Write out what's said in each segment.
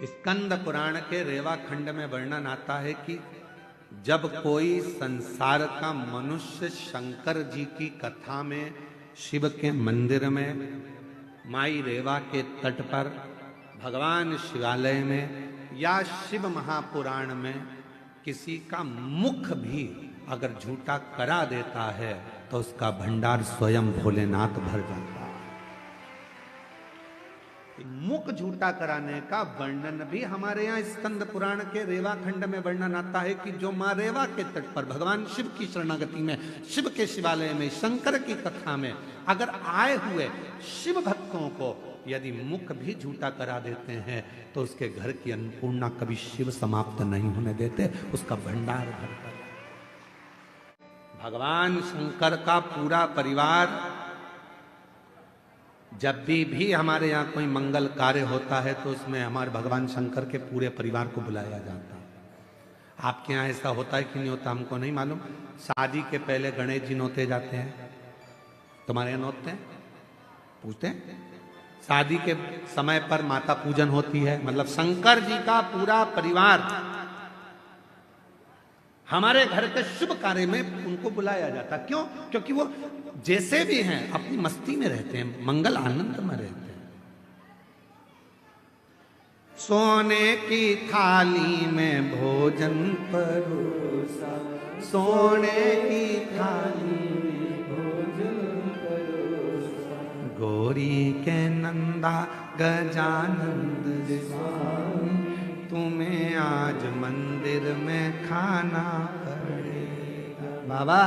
स्कंद पुराण के रेवा खंड में वर्णन आता है कि जब कोई संसार का मनुष्य शंकर जी की कथा में शिव के मंदिर में माई रेवा के तट पर भगवान शिवालय में या शिव महापुराण में किसी का मुख भी अगर झूठा करा देता है तो उसका भंडार स्वयं भोलेनाथ भर जाता है। मुख झूठा कराने का वर्णन भी हमारे यहाँ स्कंद पुराण के रेवा खंड में वर्णन आता है कि जो माँ रेवा के तट पर भगवान शिव की शरणागति में शिव के शिवालय में शंकर की कथा में अगर आए हुए शिव भक्तों को यदि मुख भी झूठा करा देते हैं तो उसके घर की अन्नपूर्णा कभी शिव समाप्त नहीं होने देते, उसका भंडार भरता है। भगवान शंकर का पूरा परिवार जब भी हमारे यहाँ कोई मंगल कार्य होता है तो उसमें हमारे भगवान शंकर के पूरे परिवार को बुलाया जाता है। आपके यहाँ ऐसा होता है कि नहीं होता हमको नहीं मालूम। शादी के पहले गणेश जी नोते जाते हैं, तुम्हारे यहाँ नोतते हैं? पूछते हैं। शादी के समय पर माता पूजन होती है, मतलब शंकर जी का पूरा परिवार हमारे घर के शुभ कार्य में उनको बुलाया जाता। क्यों? क्योंकि वो जैसे भी हैं अपनी मस्ती में रहते हैं, मंगल आनंद में रहते हैं। सोने की थाली में भोजन परोसा, सोने की थाली में भोजन परोसा, गौरी के नंदा गजानंद स्वामी, तुम्हें आज मंदिर में खाना पड़ेगा। बाबा,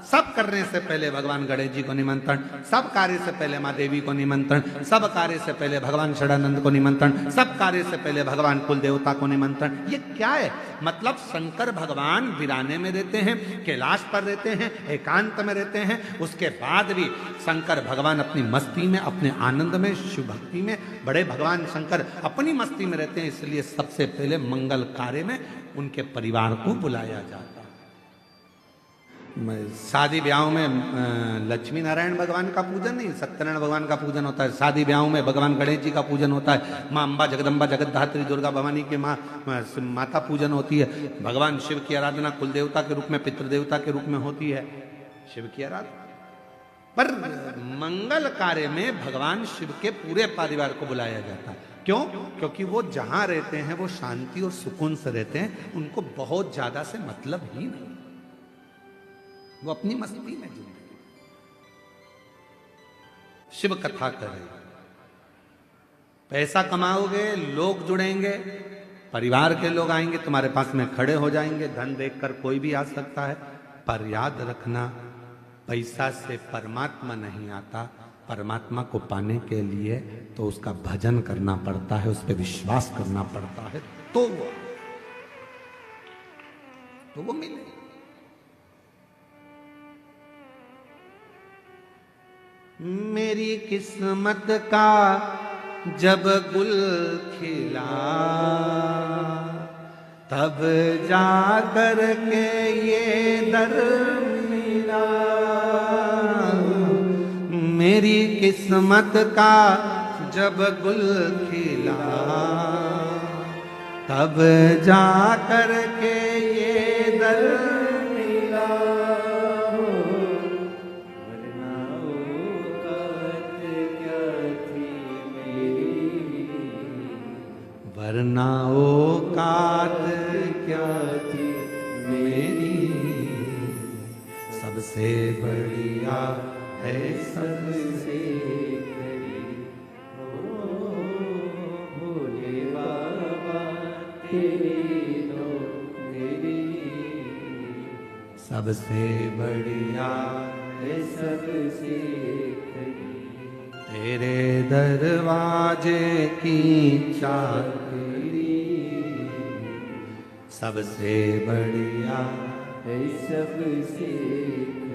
सब करने से पहले भगवान गणेश जी को निमंत्रण, सब कार्य से पहले माँ देवी को निमंत्रण, सब कार्य से पहले भगवान षडानंद को निमंत्रण, सब कार्य से पहले भगवान कुल देवता को निमंत्रण। ये क्या है? मतलब शंकर भगवान वीराने में रहते हैं, कैलाश पर रहते हैं, एकांत में रहते हैं, उसके बाद भी शंकर भगवान अपनी मस्ती में, अपने आनंद में, शिव भक्ति में, बड़े भगवान शंकर अपनी मस्ती में रहते हैं। इसलिए सबसे पहले मंगल कार्य में उनके परिवार को बुलाया जाता है। शादी ब्याहों में लक्ष्मी नारायण भगवान का पूजन नहीं, सत्यनारायण भगवान का पूजन होता है। शादी ब्याहों में भगवान गणेश जी का पूजन होता है। माँ अम्बा, जगदम्बा, जगतधात्री, दुर्गा भवानी के माता पूजन होती है। भगवान शिव की आराधना कुल देवता के रूप में, पितृदेवता के रूप में होती है, शिव की आराधना। पर मंगल कार्य में भगवान शिव के पूरे परिवार को बुलाया जाता है। क्यों? क्योंकि वो जहां रहते हैं वो शांति और सुकून से रहते हैं, उनको बहुत ज्यादा से मतलब ही नहीं, वो अपनी मस्ती में जिंदगी। शिव कथा करें, पैसा कमाओगे, लोग जुड़ेंगे, परिवार के लोग आएंगे, तुम्हारे पास में खड़े हो जाएंगे। धन देखकर कोई भी आ सकता है, पर याद रखना पैसा से परमात्मा नहीं आता। परमात्मा को पाने के लिए तो उसका भजन करना पड़ता है, उस पर विश्वास करना पड़ता है, तो वो मिले। मेरी किस्मत का जब गुल खिला, तब जा कर के ये दर मिला। मेरी किस्मत का जब गुल खिला, तब जा कर के ये दर मिला। वरना औकात क्या थी मेरी, सबसे बढ़िया है सबसे करीब। ओ भोले बाबा तेरी तो मेरी, सबसे बढ़िया है सबसे करीब। तेरे दरवाजे की चाकरी सबसे बढ़िया है सबसे।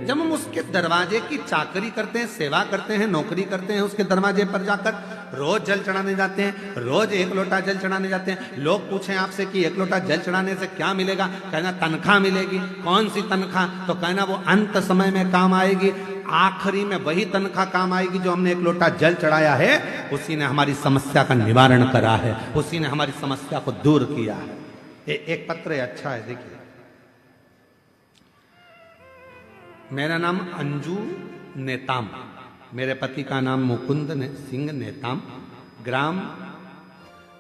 जब हम उसके दरवाजे की चाकरी करते हैं, सेवा करते हैं, नौकरी करते हैं, उसके दरवाजे पर जाकर रोज जल चढ़ाने जाते हैं, रोज एक लोटा जल चढ़ाने जाते हैं। लोग पूछें आपसे कि एक लोटा जल चढ़ाने से क्या मिलेगा? कहना तनख्वाह मिलेगी। कौन सी तनख्वाह? तो कहना वो अंत समय में काम आएगी। आखिरी में वही तनख्वाह काम आएगी जो हमने एक लोटा जल चढ़ाया है, उसी ने हमारी समस्या का निवारण करा है, उसी ने हमारी समस्या को दूर किया है। एक पत्र अच्छा है, देखिए। मेरा नाम अंजू नेताम, मेरे पति का नाम मुकुंद सिंह नेताम, ग्राम।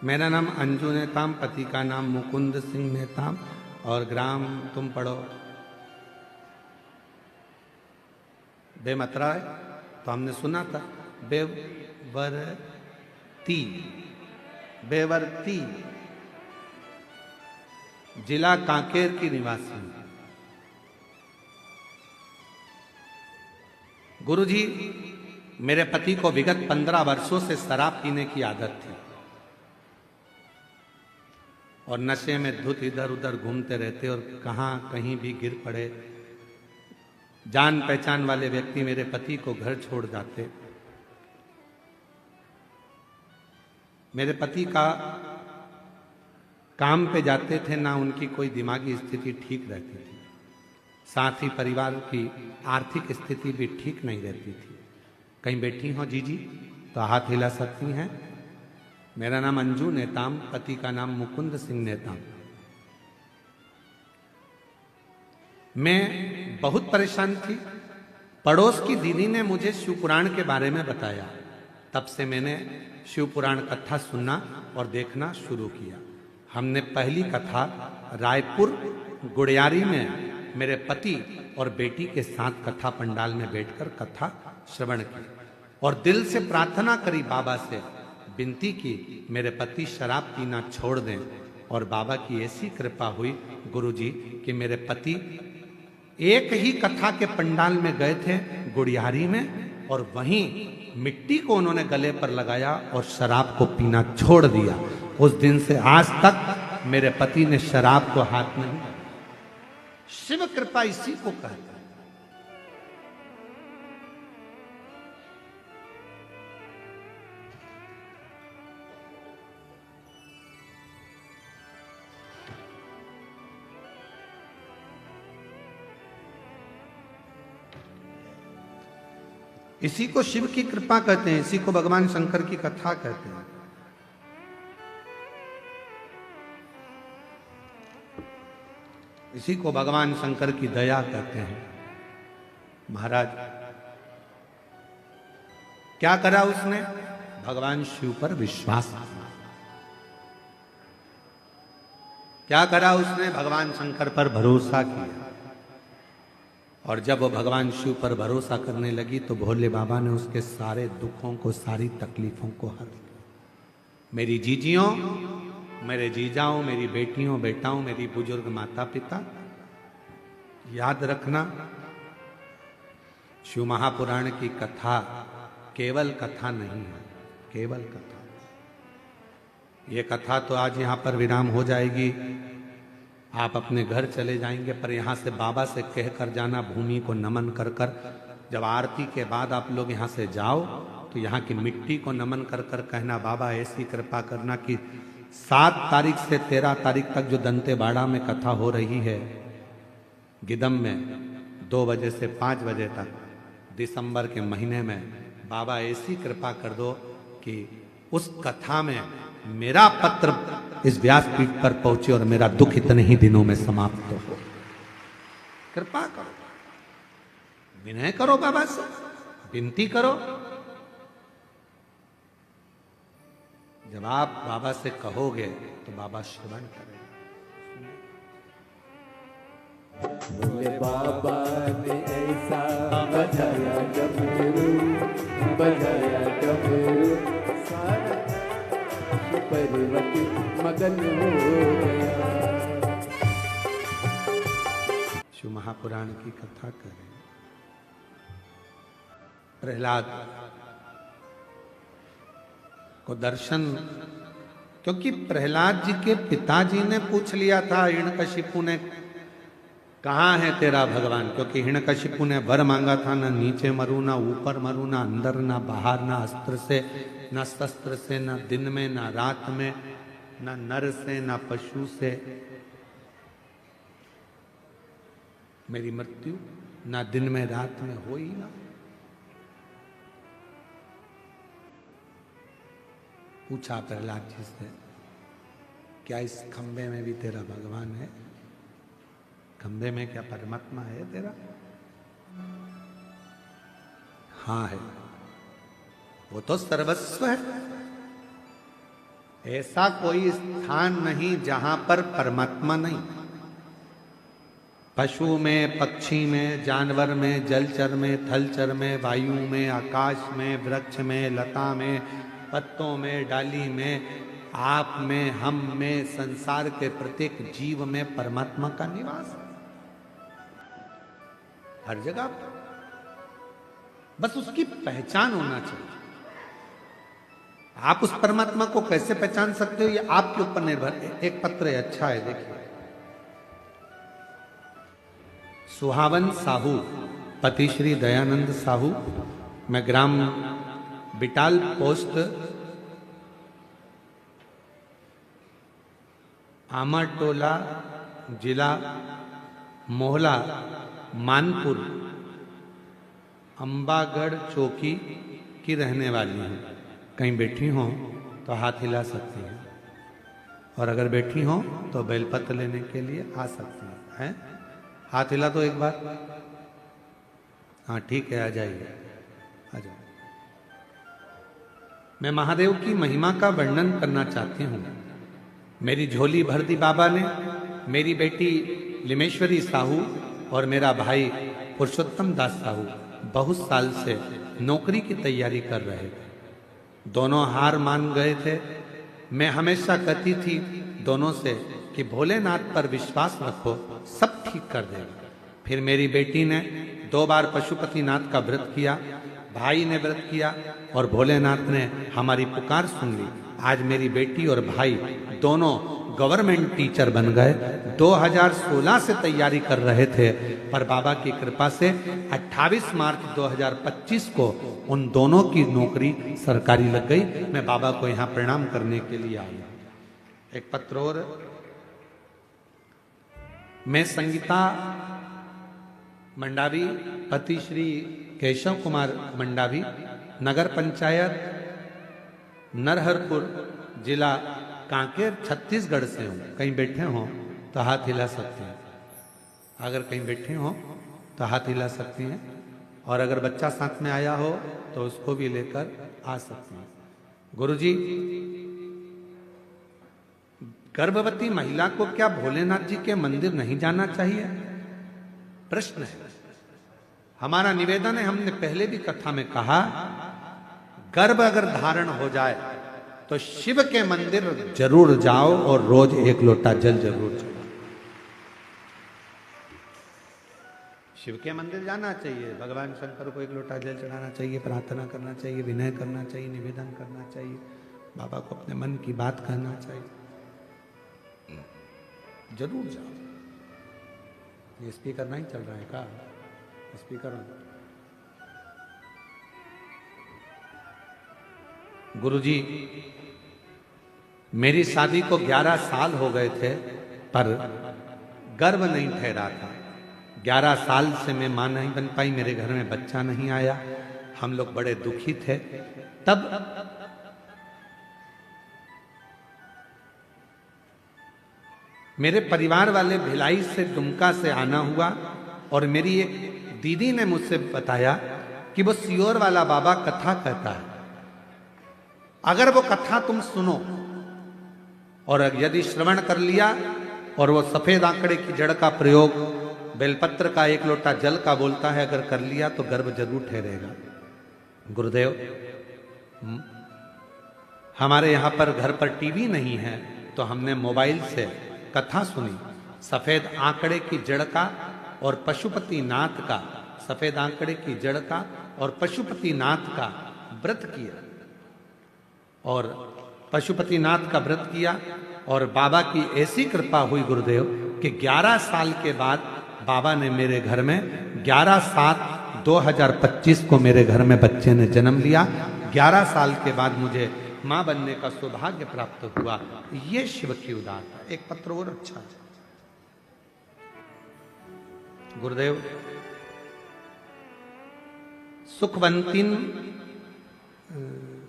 मेरा नाम अंजू नेताम, पति का नाम मुकुंद सिंह नेताम, और ग्राम तुम पढ़ो बेमतरा है, तो हमने सुना था बेवरती, जिला कांकेर की निवासी। गुरुजी, मेरे पति को विगत 15 वर्षों से शराब पीने की आदत थी और नशे में धुत इधर उधर घूमते रहते और कहां कहीं भी गिर पड़े। जान पहचान वाले व्यक्ति मेरे पति को घर छोड़ जाते। मेरे पति का काम पे जाते थे, ना उनकी कोई दिमागी स्थिति ठीक रहती थी, साथ ही परिवार की आर्थिक स्थिति भी ठीक नहीं रहती थी। कहीं बैठी हो जीजी तो हाथ हिला सकती हैं। मेरा नाम अंजू नेताम, पति का नाम मुकुंद सिंह नेताम। मैं बहुत परेशान थी। पड़ोस की दीदी ने मुझे शिव पुराण के बारे में बताया, तब से मैंने शिव पुराण कथा सुनना और देखना शुरू किया। हमने पहली कथा रायपुर गुड़ियारी में मेरे पति और बेटी के साथ कथा पंडाल में बैठकर कथा श्रवण की और दिल से प्रार्थना करी, बाबा से विनती की मेरे पति शराब पीना छोड़ दें। और बाबा की ऐसी कृपा हुई गुरुजी कि मेरे पति एक ही कथा के पंडाल में गए थे गुड़ियारी में, और वहीं मिट्टी को उन्होंने गले पर लगाया और शराब को पीना छोड़ दिया। उस दिन से आज तक मेरे पति ने शराब को हाथ नहीं। शिव कृपा इसी को कहते हैं। इसी को शिव की कृपा कहते हैं, इसी को भगवान शंकर की कथा कहते हैं। इसी को भगवान शंकर की दया कहते हैं। महाराज क्या करा उसने? भगवान शिव पर विश्वास किया। क्या करा उसने? भगवान शंकर पर भरोसा किया। और जब वो भगवान शिव पर भरोसा करने लगी तो भोले बाबा ने उसके सारे दुखों को, सारी तकलीफों को हर दिया। मेरी जीजियों, मेरे जीजाओं, मेरी बेटियों, बेटाओं, मेरी बुजुर्ग माता पिता, याद रखना, शिव महापुराण की कथा केवल कथा नहीं है, केवल कथा। ये कथा तो आज यहाँ पर विराम हो जाएगी, आप अपने घर चले जाएंगे, पर यहाँ से बाबा से कह कर जाना, भूमि को नमन कर कर। जब आरती के बाद आप लोग यहाँ से जाओ तो यहाँ की मिट्टी को नमन कर कर कहना, बाबा ऐसी कृपा करना कि 7 तारीख से 13 तारीख तक जो दंतेवाड़ा में कथा हो रही है गिदम में 2 बजे से 5 बजे तक दिसंबर के महीने में, बाबा ऐसी कृपा कर दो कि उस कथा में मेरा पत्र इस व्यासपीठ पर पहुंचे और मेरा दुख इतने ही दिनों में समाप्त हो। कृपा करो, विनय करो, बाबा से विनती करो। जब आप बाबा से कहोगे तो बाबा श्रवण करेगा। बोले बाबा ने ऐसा बजाया डमरू, बजाया डमरू, सारा पर्वत मगन हो गया। शिव महापुराण की कथा करें। प्रहलाद को दर्शन, क्योंकि प्रहलाद जी के पिताजी ने पूछ लिया था हिरण्यकशिपु ने, कहाँ है तेरा भगवान? क्योंकि हिरण्यकशिपु ने वर मांगा था, ना नीचे मरू, ना ऊपर मरू, ना अंदर ना बाहर, ना अस्त्र से ना शस्त्र से, ना दिन में ना रात में, ना नर से ना पशु से मेरी मृत्यु ना दिन में रात में हो ही ना। पूछा प्रहलाद जी से, क्या इस खंबे में भी तेरा भगवान है? खंबे में क्या परमात्मा है तेरा? हाँ है, वो तो सर्वस्व है। ऐसा कोई स्थान नहीं जहां पर परमात्मा नहीं। पशु में, पक्षी में, जानवर में, जलचर में, थलचर में, वायु में, आकाश में, वृक्ष में, लता में, पत्तों में, डाली में, आप में, हम में, संसार के प्रत्येक जीव में परमात्मा का निवास है। हर जगह, बस उसकी पहचान होना चाहिए। आप उस परमात्मा को कैसे पहचान सकते हो, ये आपके ऊपर निर्भर है। एक पत्र है, अच्छा है, देखिए। सुहावन साहू, पति श्री दयानंद साहू, मैं ग्राम बिटाल पोस्ट आमाटोला, जिला मोहला, मानपुर, अंबागढ़ चौकी की रहने वाली हूँ। कहीं बैठी हो तो हाथ हिला सकती हैं, और अगर बैठी हो तो बेलपत्र लेने के लिए आ सकती हैं। हाथ हिला तो एक बार। हाँ ठीक है, आ जाइए, आ जाओ। मैं महादेव की महिमा का वर्णन करना चाहती हूँ। मेरी झोली भर दी बाबा ने। मेरी बेटी लिमेश्वरी साहू और मेरा भाई पुरुषोत्तम दास साहू बहुत साल से नौकरी की तैयारी कर रहे थे। दोनों हार मान गए थे। मैं हमेशा कहती थी दोनों से कि भोलेनाथ पर विश्वास रखो, सब ठीक कर देगा। फिर मेरी बेटी ने 2 बार पशुपतिनाथ का व्रत किया, भाई ने व्रत किया, और भोलेनाथ ने हमारी पुकार सुन ली। आज मेरी बेटी और भाई दोनों गवर्नमेंट टीचर बन गए। 2016 से तैयारी कर रहे थे, पर बाबा की कृपा से 28 मार्च 2025 को उन दोनों की नौकरी सरकारी लग गई। मैं बाबा को यहाँ प्रणाम करने के लिए आया। एक पत्र और। मैं संगीता मंडावी, पति श्री केशव कुमार मंडावी, नगर पंचायत नरहरपुर, जिला कांकेर, छत्तीसगढ़ से हूँ। कहीं बैठे हो तो हाथ हिला सकते हैं। अगर कहीं बैठे हो तो हाथ हिला सकती हैं, और अगर बच्चा साथ में आया हो तो उसको भी लेकर आ सकते हैं। गुरुजी, गर्भवती महिला को क्या भोलेनाथ जी के मंदिर नहीं जाना चाहिए? प्रश्न है। हमारा निवेदन है, हमने पहले भी कथा में कहा, गर्भ अगर धारण हो जाए तो शिव के मंदिर जरूर जाओ और रोज 1 लोटा जल जरूर चढ़ाओ। शिव के मंदिर जाना चाहिए, भगवान शंकर को 1 लोटा जल चढ़ाना चाहिए, प्रार्थना करना चाहिए, विनय करना चाहिए, निवेदन करना चाहिए, बाबा को अपने मन की बात कहना चाहिए। जरूर जाओ। ये स्पीकर नहीं चल रहा है का? स्पीकर। गुरुजी, मेरी शादी को 11 साल हो गए थे, पर गर्भ नहीं ठहरा था। 11 साल से मैं मां नहीं बन पाई, मेरे घर में बच्चा नहीं आया। हम लोग बड़े दुखी थे। तब मेरे परिवार वाले भिलाई से, दुमका से आना हुआ, और मेरी एक दीदी ने मुझसे बताया कि वो सियोर वाला बाबा कथा कहता है। अगर वो कथा तुम सुनो और यदि श्रवण कर लिया और वो सफेद आंकड़े की जड़ का प्रयोग बेलपत्र का 1 लोटा जल का बोलता है, अगर कर लिया तो गर्भ जरूर ठहरेगा। गुरुदेव, हमारे यहाँ पर घर पर टीवी नहीं है, तो हमने मोबाइल से कथा सुनी। सफेद आंकड़े की जड़ का और पशुपतिनाथ का, सफेद आंकड़े की जड़ का और पशुपतिनाथ का व्रत किया, और पशुपतिनाथ का व्रत किया, और बाबा की ऐसी कृपा हुई गुरुदेव कि 11 साल के बाद बाबा ने मेरे घर में 11/7/2025 को मेरे घर में बच्चे ने जन्म लिया। 11 साल के बाद मुझे मां बनने का सौभाग्य प्राप्त हुआ। ये शिव की उदारता। एक पत्र और अच्छा है। गुरुदेव,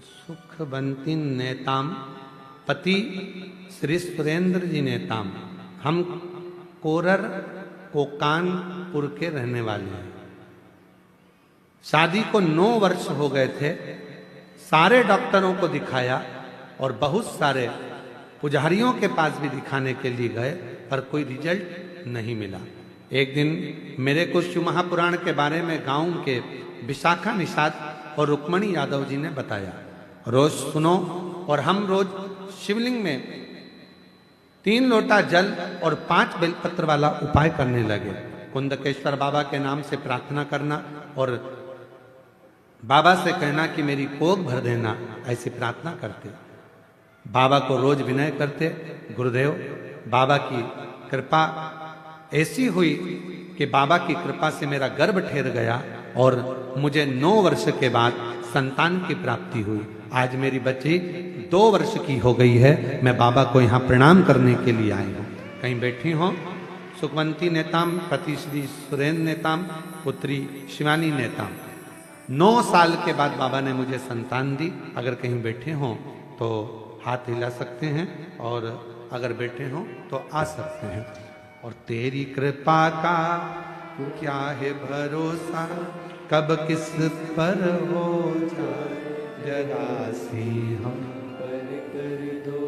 सुखवंती नेताम पति श्री सुरेंद्र जी नेताम। हम कोरर कोकानपुर के रहने वाले हैं। शादी को 9 वर्ष हो गए थे। सारे डॉक्टरों को दिखाया और बहुत सारे पुजारियों के पास भी दिखाने के लिए गए, पर कोई रिजल्ट नहीं मिला। एक दिन मेरे को शिव महापुराण के बारे में गांव के विशाखा निषाद और रुक्मणी यादव जी ने बताया, रोज सुनो। और हम रोज शिवलिंग में 3 लोटा जल और 5 बेलपत्र वाला उपाय करने लगे। कुंदकेश्वर बाबा के नाम से प्रार्थना करना और बाबा से कहना कि मेरी कोख भर देना, ऐसी प्रार्थना करते। बाबा को रोज विनय करते, गुरुदेव बाबा की कृपा ऐसी हुई कि बाबा की कृपा से मेरा गर्भ ठहर गया और मुझे 9 वर्ष के बाद संतान की प्राप्ति हुई। आज मेरी बच्ची 2 वर्ष की हो गई है। मैं बाबा को यहाँ प्रणाम करने के लिए आई हूँ। कहीं बैठी हो। सुखवंती नेताम पति श्री सुरेंद्र नेताम पुत्री शिवानी नेताम। 9 साल के बाद बाबा ने मुझे संतान दी। अगर कहीं बैठे हो तो हाथ हिला सकते हैं और अगर बैठे हो तो आ सकते हैं। और तेरी कृपा का क्या है भरोसा, कब किस पर हो जाए, जरा सी हम पर कर दो,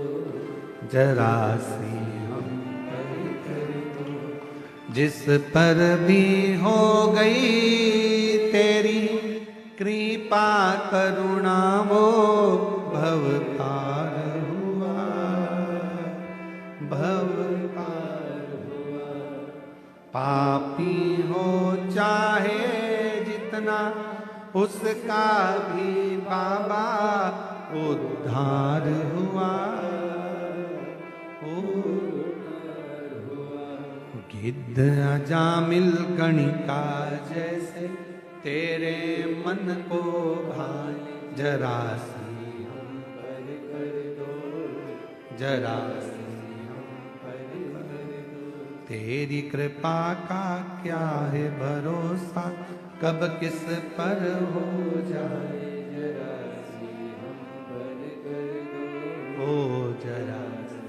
जरा सी हम पर कर दो। जिस पर भी हो गई तेरी कृपा करुणा वो भव पार हुआ, भव पार हुआ। पापी हो चाहे जितना उसका भी बाबा उद्धार हुआ, उद्धार हुआ। गिद्ध अजामिल गणिका जैसे तेरे मन को भाए, जरा सी हम पर कर दो, जरा सी हम पर कर दो। तेरी कृपा का क्या है भरोसा, कब किस पर हो जाए, जरा सी हम पर कर दो, ओ जरा सी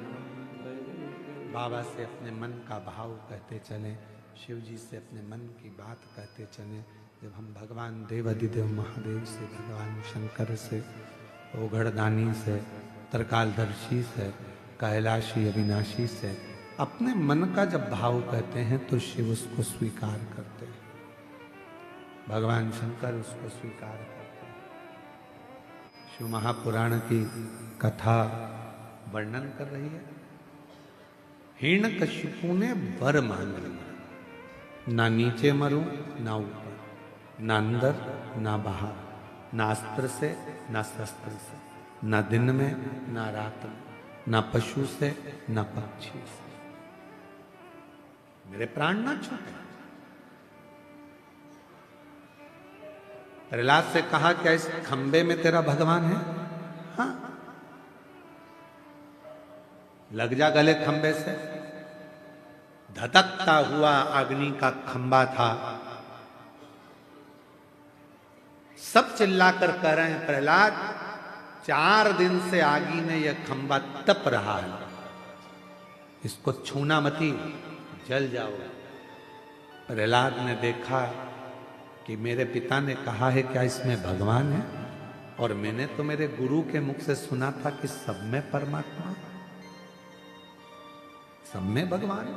हम पर कर दो। बाबा से अपने मन का भाव कहते चले, शिव जी से अपने मन की बात कहते चले। जब हम भगवान देवाधिदेव महादेव से, भगवान शंकर से, ओघड़दानी से, त्रिकालदर्शी से, कैलाशी अविनाशी से अपने मन का जब भाव कहते हैं तो शिव उसको स्वीकार करते हैं, भगवान शंकर उसको स्वीकार करते हैं। शिव महापुराण की कथा वर्णन कर रही है। हिरण्यकशिपु ने वर मांग लिया, ना नीचे मरूं ना ऊपर, ना अंदर ना बाहर, ना अस्त्र से ना शस्त्र से, ना दिन में ना रात में, ना पशु से ना पक्षी से, मेरे प्राण ना छूटे। प्रहलाद से कहा क्या इस खंबे में तेरा भगवान है? हाँ, लग जा गले खंबे से। धधकता हुआ अग्नि का खंबा था। सब चिल्लाकर कह रहे हैं प्रहलाद 4 दिन से आगी में यह खंबा तप रहा है, इसको छूना मती, जल जाओ। प्रहलाद ने देखा कि मेरे पिता ने कहा है क्या इसमें भगवान है, और मैंने तो मेरे गुरु के मुख से सुना था कि सब में परमात्मा, सब में भगवान,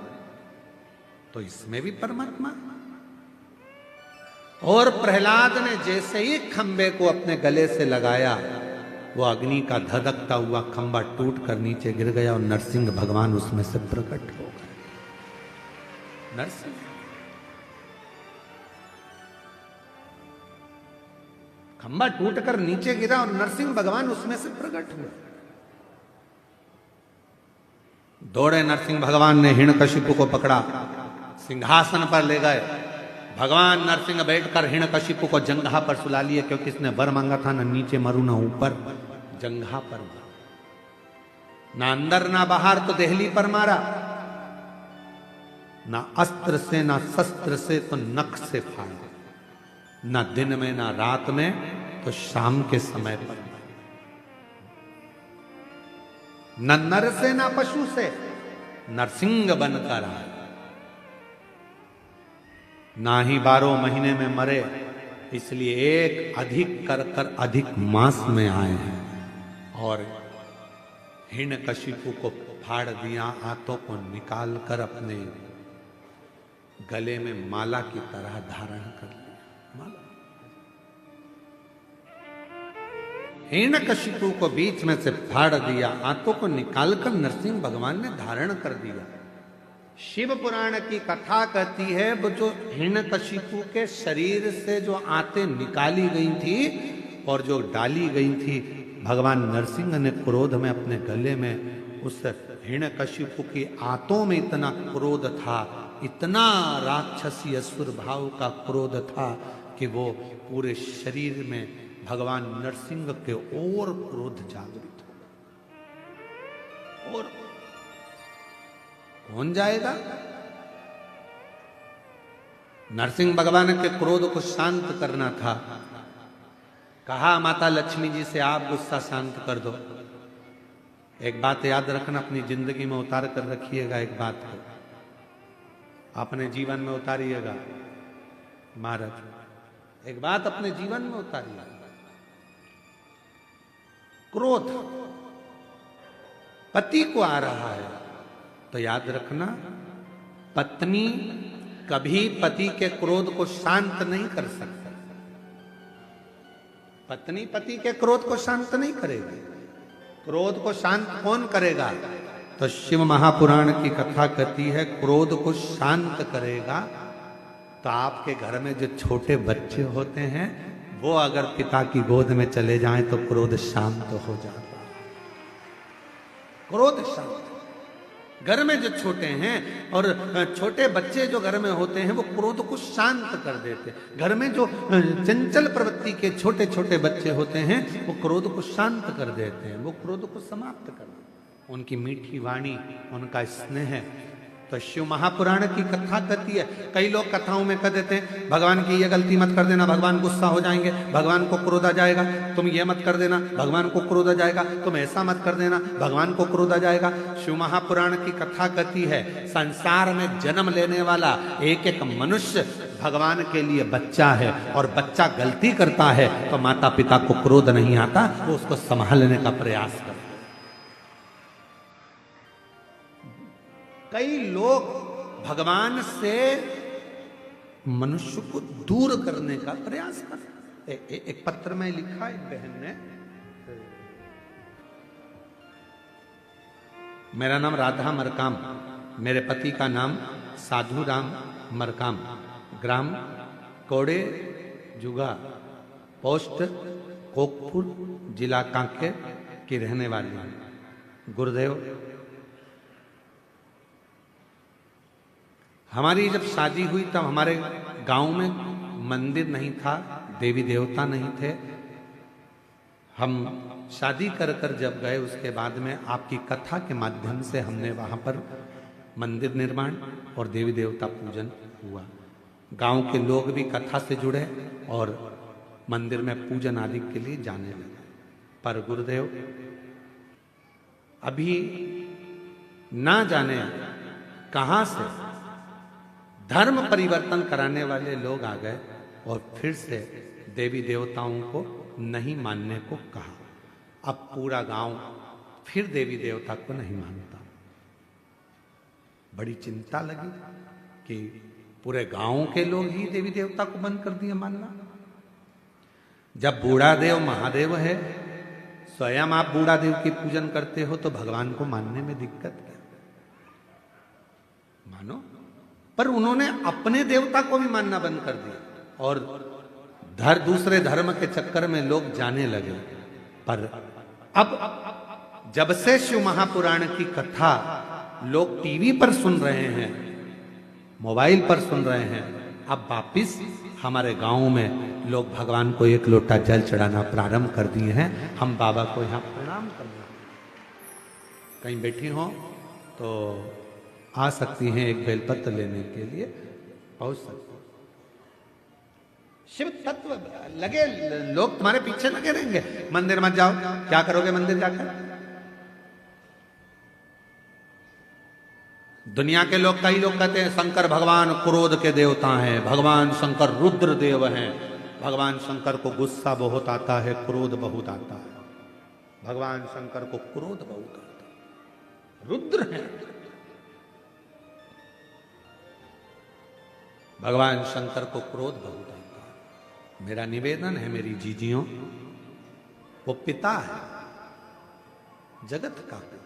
तो इसमें भी परमात्मा। और प्रहलाद ने जैसे ही खंबे को अपने गले से लगाया, वो अग्नि का धधकता हुआ खंबा टूट कर नीचे गिर गया और नरसिंह भगवान उसमें से प्रकट हो गए। नरसिंह खंबा टूटकर नीचे गिरा और नरसिंह भगवान उसमें से प्रकट हुए। दौड़े नरसिंह भगवान ने हिरण्यकशिपु को पकड़ा, सिंहासन पर ले गए। भगवान नरसिंह बैठकर हिरण्यकशिपु को जंघा पर सुला लिए, क्योंकि इसने वर मांगा था ना नीचे मरू ना ऊपर, जंघा पर, ना अंदर ना बाहर, तो देहली पर मारा, ना अस्त्र से ना शस्त्र से तो नख से फाड़ा, ना दिन में ना रात में तो शाम के समय पर। न नर से न पशु से नरसिंह बनकर आए, ना ही 12 महीने में मरे, इसलिए एक अधिक कर अधिक मास में आए हैं और हिरण्यकशिपु को फाड़ दिया, हाथों को निकाल कर अपने गले में माला की तरह धारण कर लिया। माला हिरण्यकशिपु को बीच में से फाड़ दिया, हाथों को निकालकर नरसिंह भगवान ने धारण कर दिया। शिव पुराण की कथा कहती है वो जो हिरण्यकशिपु के शरीर से जो आंतें निकाली गई थी और जो डाली गई थी, भगवान नरसिंह ने क्रोध में अपने गले में उस हिरण्यकशिपु की आंतों में इतना क्रोध था, इतना राक्षसी असुर भाव का क्रोध था कि वो पूरे शरीर में भगवान नरसिंह के और क्रोध जागृत हो। और कौन जाएगा? नरसिंह भगवान के क्रोध को शांत करना था। कहा माता लक्ष्मी जी से आप गुस्सा शांत कर दो। एक बात याद रखना, अपनी जिंदगी में उतार कर रखिएगा, एक बात को अपने जीवन में उतारिएगा। महाराज एक बात अपने जीवन में उतारिएगा, क्रोध पति को आ रहा है तो याद रखना, पत्नी कभी पति के क्रोध को शांत नहीं कर सकती। पत्नी पति के क्रोध को शांत नहीं करेगी। क्रोध को शांत कौन करेगा? तो शिव महापुराण की कथा कहती है क्रोध को शांत करेगा तो आपके घर में जो छोटे बच्चे होते हैं वो अगर पिता की गोद में चले जाएं तो क्रोध शांत हो जाता है। क्रोध शांत। घर में जो छोटे हैं और छोटे बच्चे जो घर में होते हैं वो क्रोध को शांत कर देते। घर में जो चंचल प्रवृत्ति के छोटे छोटे बच्चे होते हैं वो क्रोध को शांत कर देते हैं, वो क्रोध को समाप्त कर देते हैं। उनकी मीठी वाणी, उनका स्नेह। तो शिव महापुराण की कथा कहती है, कई लोग कथाओं में कह देते हैं भगवान की ये गलती मत कर देना, भगवान गुस्सा हो जाएंगे, भगवान को क्रोध आ जाएगा, तुम ये मत कर देना, भगवान को क्रोध आ जाएगा, तुम ऐसा मत कर देना, भगवान को क्रोध आ जाएगा। शिव महापुराण की कथा कहती है संसार में जन्म लेने वाला एक एक मनुष्य भगवान के लिए बच्चा है, और बच्चा गलती करता है तो माता पिता को क्रोध नहीं आता, वो उसको संभालने का प्रयास करता है। कई लोग भगवान से मनुष्य को दूर करने का प्रयास करते। एक पत्र में लिखा एक बहन ने, मेरा नाम राधा मरकाम, मेरे पति का नाम साधु राम मरकाम, ग्राम कोड़े जुगा, पोस्ट कोकपुर, जिला कांकेर की रहने वाली है। गुरुदेव, हमारी जब शादी हुई तब हमारे गांव में मंदिर नहीं था, देवी देवता नहीं थे। हम शादी कर कर जब गए उसके बाद में आपकी कथा के माध्यम से हमने वहां पर मंदिर निर्माण और देवी देवता पूजन हुआ। गांव के लोग भी कथा से जुड़े और मंदिर में पूजन आदि के लिए जाने लगे। पर गुरुदेव, अभी ना जाने कहां से धर्म परिवर्तन कराने वाले लोग आ गए और फिर से देवी देवताओं को नहीं मानने को कहा। अब पूरा गांव फिर देवी देवता को नहीं मानता। बड़ी चिंता लगी कि पूरे गांव के लोग ही देवी देवता को बंद कर दिए मानना। जब बूढ़ा देव महादेव है, स्वयं आप बूढ़ा देव की पूजन करते हो तो भगवान को मानने में दिक्कत क्या? मानो। पर उन्होंने अपने देवता को भी मानना बंद कर दिया और दूसरे धर्म के चक्कर में लोग जाने लगे। पर अब जब से शिव महापुराण की कथा लोग टीवी पर सुन रहे हैं, मोबाइल पर सुन रहे हैं, अब वापिस हमारे गांव में लोग भगवान को एक लोटा जल चढ़ाना प्रारंभ कर दिए हैं। हम बाबा को यहाँ प्रणाम करना, कहीं बैठी हो तो आ सकती हैं, एक बेलपत्र लेने के लिए पहुंच सकती। शिव तत्व लगे, लोग तुम्हारे पीछे लगे रहेंगे। मंदिर मत जाओ, क्या करोगे मंदिर जाकर? दुनिया के लोग, कई लोग कहते हैं शंकर भगवान क्रोध के देवता हैं, भगवान शंकर रुद्र देव हैं, भगवान शंकर को गुस्सा बहुत आता है, क्रोध बहुत आता है। भगवान शंकर को क्रोध बहुत आता है, रुद्र हैं भगवान शंकर को क्रोध बहुत आता है। मेरा निवेदन है मेरी जीजियों, वो पिता है, जगत का पिता,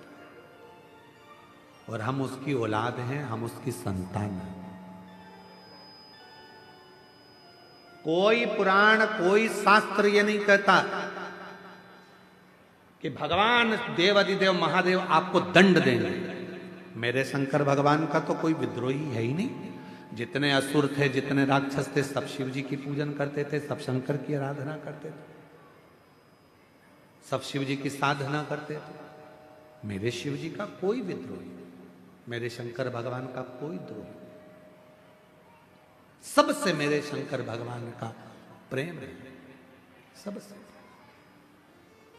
और हम उसकी औलाद हैं, हम उसकी संतान हैं। कोई पुराण, कोई शास्त्र ये नहीं कहता कि भगवान देवाधिदेव महादेव आपको दंड देंगे। मेरे शंकर भगवान का तो कोई विद्रोही है ही नहीं। जितने असुर थे, जितने राक्षस थे, सब शिव जी की पूजन करते थे, सब शंकर की आराधना करते थे, सब शिव जी की साधना करते थे। मेरे शिव जी का कोई विद्रोही, मेरे शंकर भगवान का कोई द्रोही, सबसे मेरे शंकर भगवान का प्रेम है, सबसे।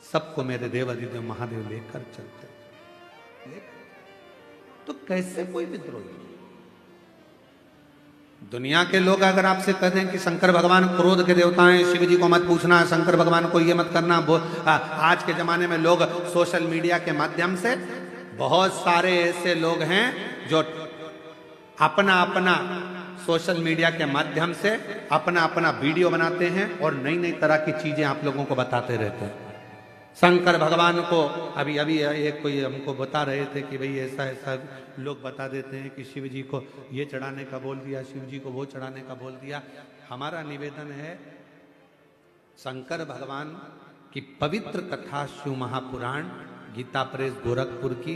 सबको मेरे देवाधिदेव महादेव लेकर चलते, तो कैसे कोई विद्रोही? दुनिया के लोग अगर आपसे कहते हैं कि शंकर भगवान क्रोध के देवता हैं, शिव जी को मत पूछना, शंकर भगवान को ये मत करना। आज के जमाने में लोग सोशल मीडिया के माध्यम से, बहुत सारे ऐसे लोग हैं जो अपना अपना सोशल मीडिया के माध्यम से अपना अपना वीडियो बनाते हैं और नई नई तरह की चीजें आप लोगों को बताते रहते हैं। शंकर भगवान को अभी अभी एक कोई हमको बता रहे थे कि भाई ऐसा ऐसा लोग बता देते हैं कि शिव जी को ये चढ़ाने का बोल दिया, शिव जी को वो चढ़ाने का बोल दिया। हमारा निवेदन है, शंकर भगवान की पवित्र कथा शिव महापुराण गीता प्रेस गोरखपुर की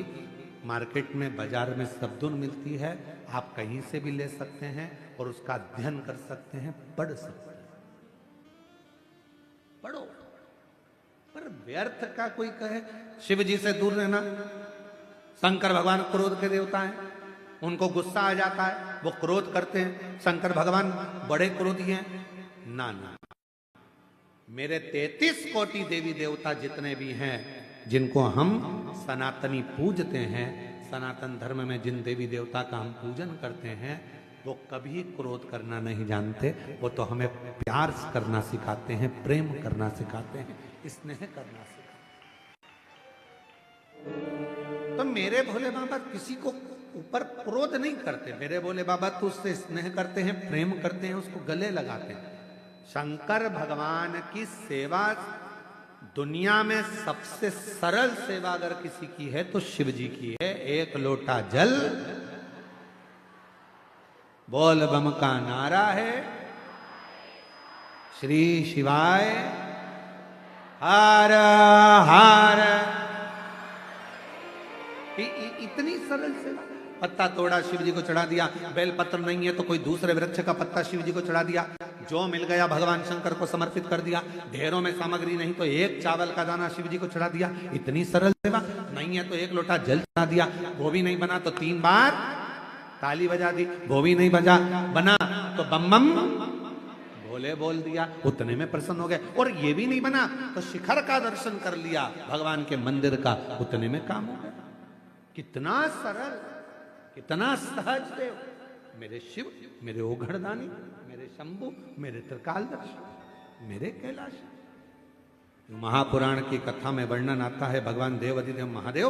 मार्केट में, बाजार में सबदुन मिलती है। आप कहीं से भी ले सकते हैं और उसका अध्ययन कर सकते हैं, पढ़ सकते हैं, पढ़ो। पर व्यर्थ का कोई कहे शिव जी से दूर रहना, शंकर भगवान क्रोध के देवता हैं, उनको गुस्सा आ जाता है, वो क्रोध करते हैं, शंकर भगवान बड़े क्रोधी हैं। ना ना, मेरे 33 कोटि देवी देवता जितने भी हैं, जिनको हम सनातनी पूजते हैं, सनातन धर्म में जिन देवी देवता का हम पूजन करते हैं, वो कभी क्रोध करना नहीं जानते। वो तो हमें प्यार करना सिखाते हैं, प्रेम करना सिखाते हैं, स्नेह करना सिखाते हैं। तो मेरे भोले बाबा किसी को ऊपर क्रोध नहीं करते। मेरे भोले बाबा तो उससे स्नेह करते हैं, प्रेम करते हैं, उसको गले लगाते हैं। शंकर भगवान की सेवा दुनिया में सबसे सरल सेवा अगर किसी की है तो शिव जी की है। एक लोटा जल, बोल बम का नारा है, श्री शिवाय हर हर। इतनी सरल सेवा। पत्ता तोड़ा, शिव जी को चढ़ा दिया। बेल पत्र नहीं है तो कोई दूसरे वृक्ष का पत्ता शिव जी को चढ़ा दिया। जो मिल गया भगवान शंकर को समर्पित कर दिया। ढेरों में सामग्री नहीं तो एक चावल का दाना शिव जी को चढ़ा दिया। इतनी सरल सेवा। नहीं है तो एक लोटा जल चढ़ा दिया। वो भी नहीं बना तो 3 बार ताली बजा दी। वो भी नहीं बना तो बम बम भोले बोल दिया। उतने में प्रसन्न हो गए। और ये भी नहीं बना तो शिखर का दर्शन कर लिया भगवान के मंदिर का। उतने में काम हो गया। कितना सरल, कितना सहज देव मेरे शिव, मेरे ओघड़दानी, मेरे शंभु, मेरे त्रिकालदर्शी, मेरे कैलाश। महापुराण की कथा में वर्णन आता है भगवान देवाधिदेव महादेव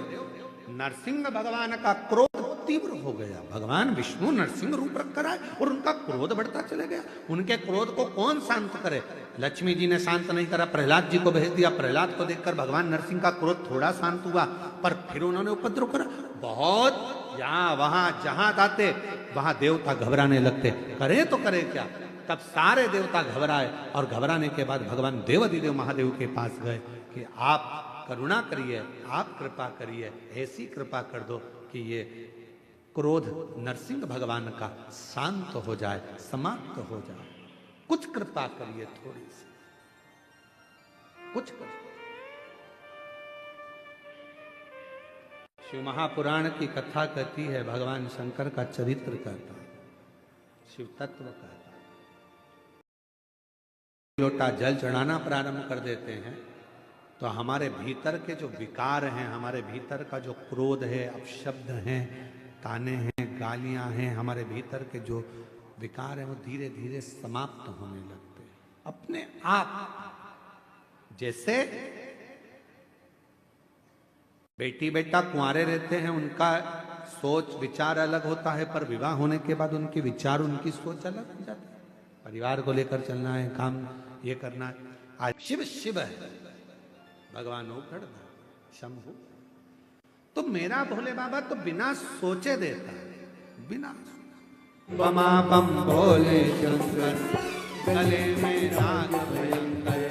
नरसिंह भगवान का क्रोध तीव्र हो गया। भगवान विष्णु नरसिंह रूप रखकर आए और उनका क्रोध बढ़ता चले गया। उनके क्रोध को कौन शांत करे? लक्ष्मी जी ने शांत नहीं करा, प्रहलाद जी को भेज दिया। प्रहलाद को देखकर भगवान नरसिंह का क्रोध थोड़ा शांत हुआ, पर फिर उन्होंने उपद्रव करा बहुत। यहाँ वहां जहां जाते वहां देवता घबराने लगते। करे तो करे क्या? तब सारे देवता घबराए और घबराने के बाद भगवान देवाधिदेव महादेव के पास गए कि आप करुणा करिए, आप कृपा करिए, ऐसी कृपा कर दो कि ये क्रोध नरसिंह भगवान का शांत हो जाए, समाप्त हो जाए। कुछ कृपा करिए, थोड़ी सी कुछ करिए। शिव महापुराण की कथा कहती है, भगवान शंकर का चरित्र कहता है, शिव तत्व कहता है। लोटा जल चढ़ाना प्रारंभ कर देते हैं तो हमारे भीतर के जो विकार हैं, हमारे भीतर का जो क्रोध है, अपशब्द हैं, ताने हैं, गालियां हैं, हमारे भीतर के जो विकार हैं वो धीरे धीरे समाप्त होने लगते हैं अपने आप। जैसे बेटी बेटा कुंवारे रहते हैं, उनका सोच विचार अलग होता है, पर विवाह होने के बाद उनके विचार उनकी सोच अलग हो जाती है। परिवार को लेकर चलना है, काम ये करना है। आज शिव शिव है, भगवान ओखड़ शंभु। तो मेरा भोले बाबा तो बिना सोचे देता है, बिना बमा बम भोले शंकर गले में नाग भयंकर,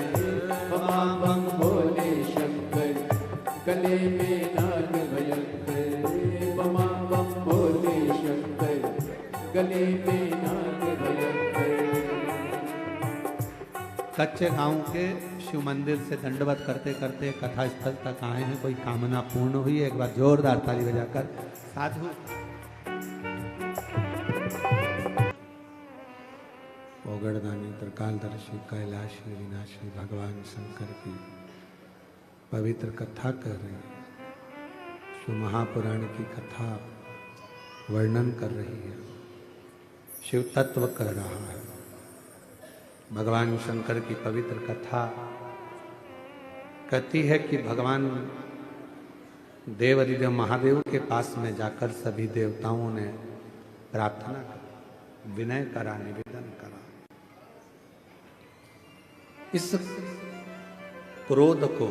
बमा बम भोले शंकर गले में नाग भयंकर, बमा बम भोले शंकर गले में नाग भयंकर। कच्चे गांव के शिव मंदिर से दंडवत करते करते कथा स्थल तक आए हैं। कोई कामना पूर्ण हुई है? एक बार जोरदार ताली बजाकर साधु। ओगड़दानी त्रिकालदर्शी कैलाशी विनाशी भगवान शंकर की पवित्र कथा कर रही है। शिव महापुराण की कथा वर्णन कर रही है, शिव तत्व कर रहा है। भगवान शंकर की पवित्र कथा कहती है कि भगवान देवाधिदेव महादेव के पास में जाकर सभी देवताओं ने प्रार्थना की, विनय करा, निवेदन करा। इस क्रोध को,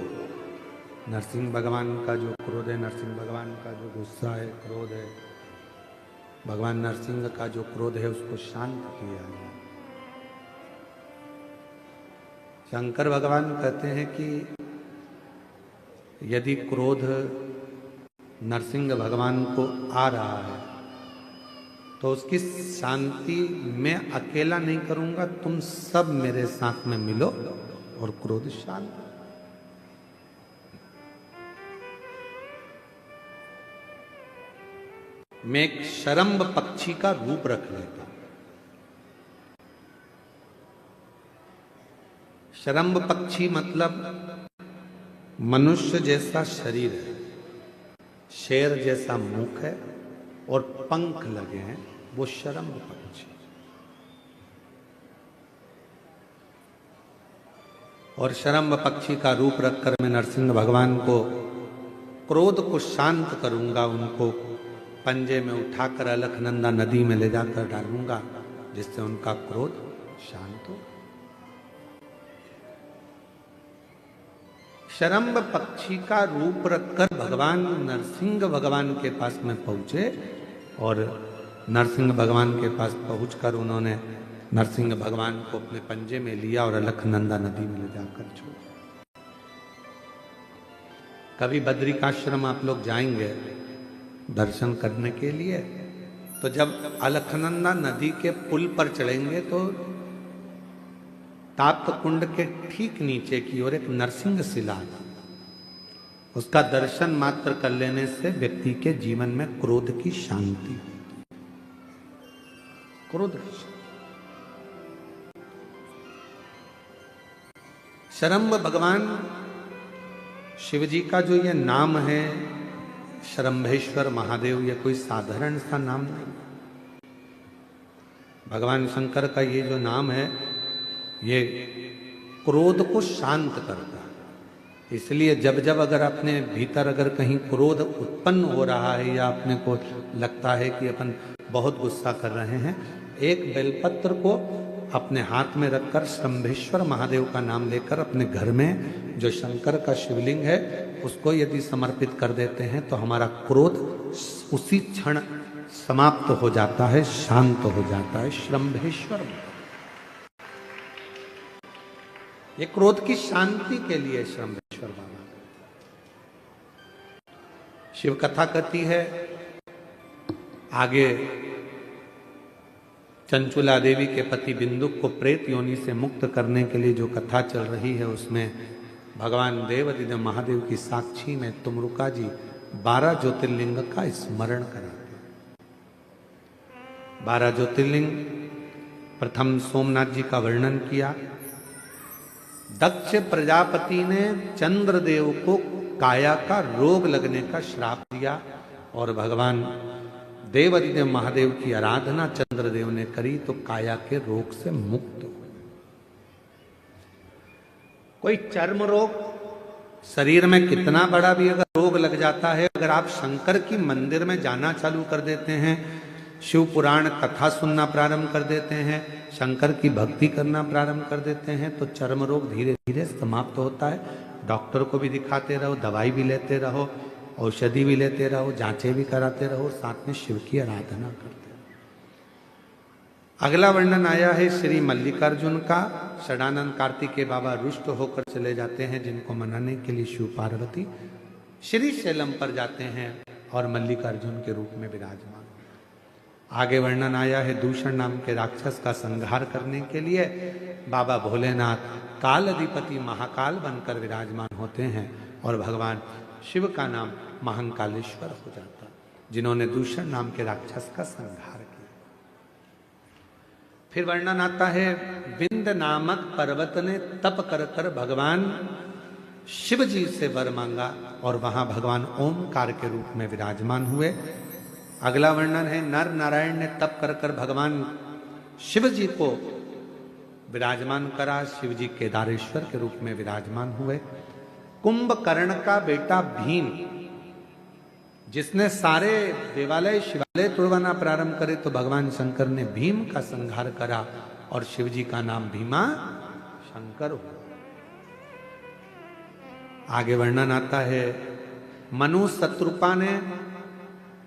नरसिंह भगवान का जो क्रोध है, नरसिंह भगवान का जो गुस्सा है, क्रोध है, भगवान नरसिंह का जो क्रोध है, उसको शांत किया है। शंकर भगवान कहते हैं कि यदि क्रोध नरसिंह भगवान को आ रहा है तो उसकी शांति मैं अकेला नहीं करूंगा, तुम सब मेरे साथ में मिलो और क्रोध शांत। मैं एक शरम्भ पक्षी का रूप रख लेता हूं। शरम्भ पक्षी मतलब मनुष्य जैसा शरीर है, शेर जैसा मुख है और पंख लगे हैं, वो शरम्भ पक्षी। और शरम्भ पक्षी का रूप रखकर मैं नरसिंह भगवान को क्रोध को शांत करूंगा, उनको पंजे में उठाकर अलकनंदा नदी में ले जाकर डालूंगा, जिससे उनका क्रोध शांत हो। शरम्भ पक्षी का रूप रखकर भगवान नरसिंह भगवान के पास में पहुंचे और नरसिंह भगवान के पास पहुंचकर उन्होंने नरसिंह भगवान को अपने पंजे में लिया और अलकनंदा नदी में ले जाकर छोड़ा। कभी बद्रिकाश्रम आप लोग जाएंगे दर्शन करने के लिए, तो जब अलकनंदा नदी के पुल पर चढ़ेंगे तो ताप्त कुंड के ठीक नीचे की ओर एक नरसिंह शिला, उसका दर्शन मात्र कर लेने से व्यक्ति के जीवन में क्रोध की शांति, क्रोध। शरम्भ भगवान शिव जी का जो ये नाम है शरम्भेश्वर महादेव, ये कोई साधारण सा नाम नहीं। भगवान शंकर का ये जो नाम है ये क्रोध को शांत करता है। इसलिए जब जब अगर अपने भीतर अगर कहीं क्रोध उत्पन्न हो रहा है या अपने को लगता है कि अपन बहुत गुस्सा कर रहे हैं, एक बेलपत्र को अपने हाथ में रखकर शंभेश्वर महादेव का नाम लेकर अपने घर में जो शंकर का शिवलिंग है उसको यदि समर्पित कर देते हैं तो हमारा क्रोध उसी क्षण समाप्त हो जाता है, शांत हो जाता है। शंभेश्वर ये क्रोध की शांति के लिए शंभेश्वर बाबा। शिव कथा कहती है आगे चंचुला देवी के पति बिंदुक को प्रेत योनि से मुक्त करने के लिए जो कथा चल रही है उसमें भगवान देवाधिदेव महादेव की साक्षी में तुमरुका जी 12 ज्योतिर्लिंग का स्मरण कराते। 12 ज्योतिर्लिंग, प्रथम सोमनाथ जी का वर्णन किया। दक्ष प्रजापति ने चंद्रदेव को काया का रोग लगने का श्राप दिया और भगवान देवादिदेव महादेव की आराधना चंद्रदेव ने करी तो काया के रोग से मुक्त हुए। कोई चर्म रोग, शरीर में कितना बड़ा भी अगर रोग लग जाता है, अगर आप शंकर की मंदिर में जाना चालू कर देते हैं, शिव पुराण कथा सुनना प्रारंभ कर देते हैं, शंकर की भक्ति करना प्रारंभ कर देते हैं, तो चर्म रोग धीरे धीरे समाप्त होता है। डॉक्टर को भी दिखाते रहो, दवाई भी लेते रहो, औषधि भी लेते रहो, जांचें भी कराते रहो, साथ में शिव की आराधना करते रहो। अगला वर्णन आया है श्री मल्लिकार्जुन का। षडानंद कार्तिकेय बाबा रुष्ट होकर चले जाते हैं, जिनको मनाने के लिए शिव पार्वती श्री शैलम पर जाते हैं और मल्लिकार्जुन के रूप में विराजमान। आगे वर्णन आया है दूषण नाम के राक्षस का संहार करने के लिए बाबा भोलेनाथ काल अधिपति महाकाल बनकर विराजमान होते हैं और भगवान शिव का नाम महाकालेश्वर हो जाता, जिन्होंने दूषण नाम के राक्षस का संहार किया। फिर वर्णन आता है विंध्य नामक पर्वत ने तप कर कर भगवान शिव जी से वर मांगा और वहां भगवान ओमकार के रूप में विराजमान हुए। अगला वर्णन है नर नारायण ने तप कर कर भगवान शिव जी को विराजमान करा, शिव जी केदारेश्वर के रूप में विराजमान हुए। कुंभकर्ण का बेटा भीम, जिसने सारे देवालय शिवालय तोड़वाना प्रारंभ करे, तो भगवान शंकर ने भीम का संहार करा और शिव जी का नाम भीमा शंकर हुआ। आगे वर्णन आता है मनु शत्रुपा ने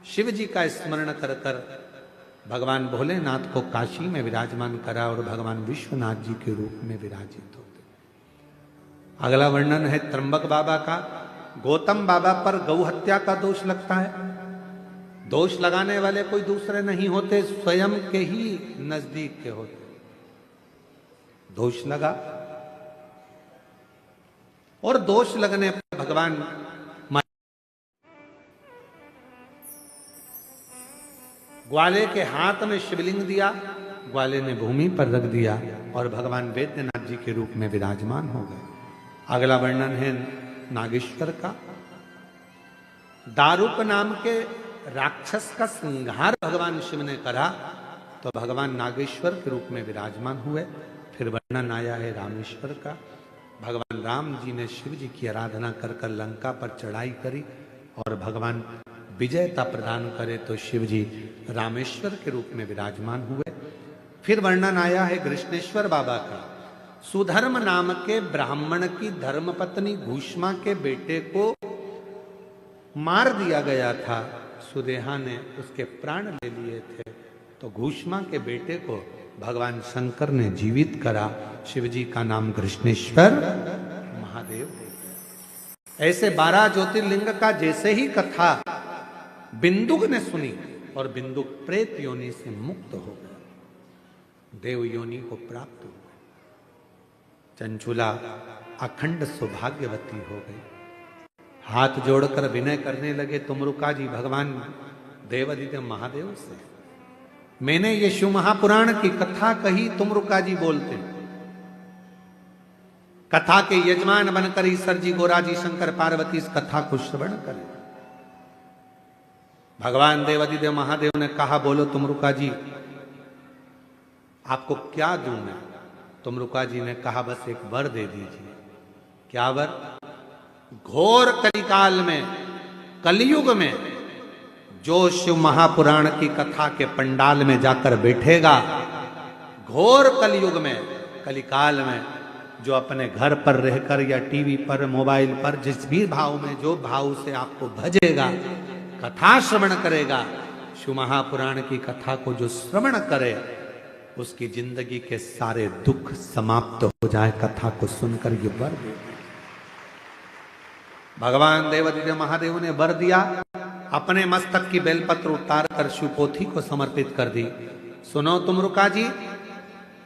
शिव जी का स्मरण कर कर भगवान भोलेनाथ को काशी में विराजमान करा और भगवान विश्वनाथ जी के रूप में विराजित होते। अगला वर्णन है त्र्यंबक बाबा का। गौतम बाबा पर गौ हत्या का दोष लगता है। दोष लगाने वाले कोई दूसरे नहीं होते, स्वयं के ही नजदीक के होते। दोष लगा और दोष लगने पर भगवान ग्वाले के हाथ में शिवलिंग दिया, ग्वाले ने भूमि पर रख दिया और भगवान वैद्यनाथ जी के रूप में विराजमान हो गए। अगला वर्णन है नागेश्वर का। दारुक नाम के राक्षस का संहार भगवान शिव ने करा तो भगवान नागेश्वर के रूप में विराजमान हुए। फिर वर्णन आया है रामेश्वर का। भगवान राम जी ने शिव जी की आराधना कर कर लंका पर चढ़ाई करी और भगवान विजयता प्रदान करे तो शिव जी रामेश्वर के रूप में विराजमान हुए। फिर वर्णन आया है कृष्णेश्वर बाबा का। सुधर्म नाम के ब्राह्मण की धर्मपत्नी घूष्मा के बेटे को मार दिया गया था, सुदेहा ने उसके प्राण ले लिए थे, तो घूष्मा के बेटे को भगवान शंकर ने जीवित करा। शिव जी का नाम कृष्णेश्वर महादेव। ऐसे 12 ज्योतिर्लिंग का जैसे ही कथा बिंदुक ने सुनी और बिंदुक प्रेत योनि से मुक्त हो गया, देव योनि को प्राप्त हो गया। चंचुला अखंड सौभाग्यवती हो गई। हाथ जोड़कर विनय करने लगे तुमरुका जी भगवान देवादिदेव महादेव से, मैंने ये शिव महापुराण की कथा कही, तुमरुका जी बोलते। कथा के यजमान बनकर ईश्वर जी गोरा जी शंकर पार्वती इस कथा को श्रवण करें। भगवान देवादिदेव महादेव ने कहा बोलो तुमरुका जी आपको क्या दूं मैं। तुमरुका जी ने कहा बस एक वर दे दीजिए। क्या वर? घोर कलिकाल में, कलयुग में जो शिव महापुराण की कथा के पंडाल में जाकर बैठेगा, घोर कलयुग में, कलिकाल में, जो अपने घर पर रहकर या टीवी पर, मोबाइल पर, जिस भी भाव में, जो भाव से आपको भजेगा, कथा श्रवण करेगा, शिव महापुराण की कथा को जो श्रवण करे, उसकी जिंदगी के सारे दुख समाप्त हो जाए। कथा को सुनकर ये वर दे। भगवान देवादिदेव महादेव ने वर दिया। अपने मस्तक की बेलपत्र उतार कर शिवपोथी को समर्पित कर दी। सुनो तुमरुका जी,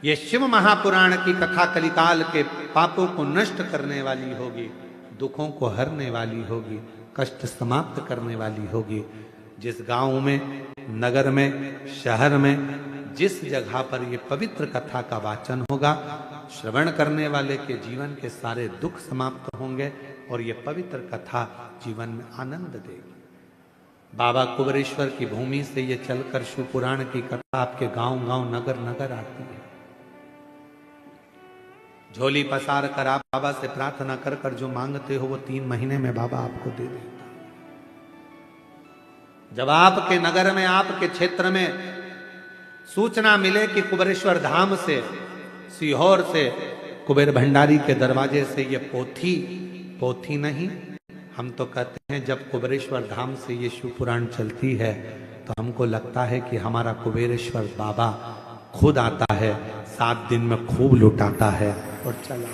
ये शिव महापुराण की कथा कलिकाल के पापों को नष्ट करने वाली होगी, दुखों को हरने वाली होगी, कष्ट समाप्त करने वाली होगी। जिस गांव में, नगर में, शहर में, जिस जगह पर ये पवित्र कथा का वाचन होगा, श्रवण करने वाले के जीवन के सारे दुख समाप्त होंगे और ये पवित्र कथा जीवन में आनंद देगी। बाबा कुबेरेश्वर की भूमि से ये चलकर शिव पुराण की कथा आपके गांव गांव नगर नगर आती है। झोली पसार कर आप बाबा से प्रार्थना कर कर जो मांगते हो वो 3 महीने में बाबा आपको दे देता। जब आपके नगर में, आपके क्षेत्र में सूचना मिले कि कुबेरेश्वर धाम से, सीहोर से, कुबेर भंडारी के दरवाजे से ये पोथी नहीं, हम तो कहते हैं जब कुबेरेश्वर धाम से ये शिव पुराण चलती है तो हमको लगता है कि हमारा कुबेरेश्वर बाबा खुद आता है, 7 दिन में खूब लुटाता है और चला।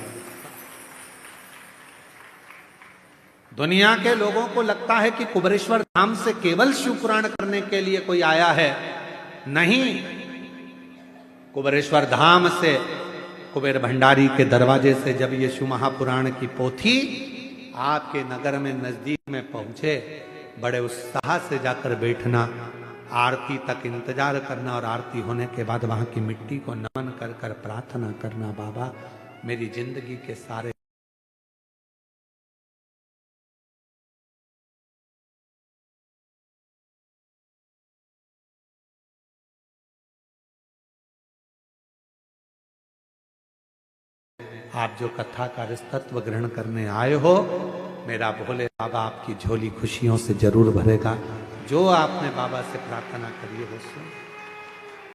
दुनिया के लोगों को लगता है कि कुबेरेश्वर धाम से केवल शिव पुराण करने के लिए कोई आया है। नहीं, कुबेरेश्वर धाम से, कुबेर भंडारी के दरवाजे से जब ये शिव महापुराण की पोथी आपके नगर में नजदीक में पहुंचे, बड़े उत्साह से जाकर बैठना, आरती तक इंतजार करना और आरती होने के बाद वहां की मिट्टी को नमन कर कर प्रार्थना करना, बाबा मेरी जिंदगी के सारे आप जो कथा का तत्व ग्रहण करने आए हो, मेरा भोले बाबा आपकी झोली खुशियों से जरूर भरेगा। जो आपने बाबा से प्रार्थना करी हो सो